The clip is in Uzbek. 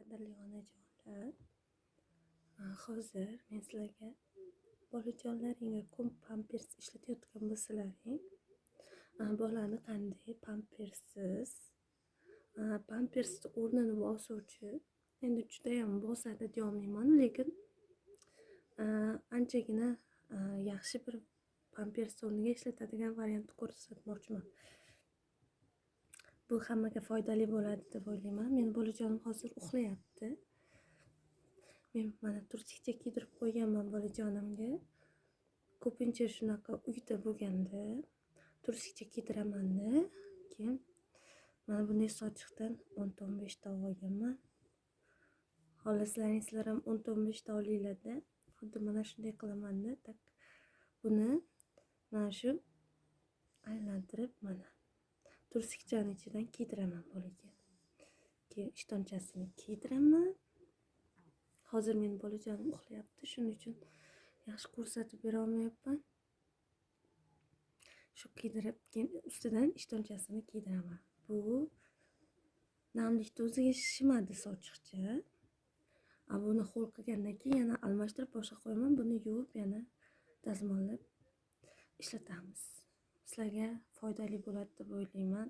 Qadrli onajonlar, hozir men sizlarga bolajonlaringga ko'p pampers ishlatayotgan bo'lsalaring, bolani qanday pampersni o'rnini bosuvchi, endi judayam bosadi deyolmayman, lekin anchagina yaxshi bir pampers o'rniga ishlatadigan variantni ko'rsatmoqchiman. Bu hammaga foydali bo'ladi deb o'ylayman. Meni bolajonim hozir uxlayapti. Men mana tursikcha kiydirib qo'yganman bolajonimga. Ko'pincha shunaqa uyda bo'lganda tursikcha kiydiraman-da. Keyin mana bunday sochiqdan 10-15 ta olganman. Xohlasalaring ham 10-15 ta olinglar-da. Xuddi mana shunday qilaman-da. Tak buni mana shu aylantirib mana tursikchani ichidan kiydiraman bolaga. Keyin ishtonchasini kiydiraman. Hozir men bolajonim uxlayapti, shuning uchun yaxshi ko'rsatib bera olmayapman. Shu kiydirib, keyin ustidan ishtonchasini kiydiraman. Bu namlikda o'ziga shishmadi sochiqcha. Buni ho'l qilgandan keyin yana almashtirib boshqa qo'yaman. Buni yuvib yana dazmollab ishlatamiz. Sizlarga foydali bo'ladi deb o'ylayman.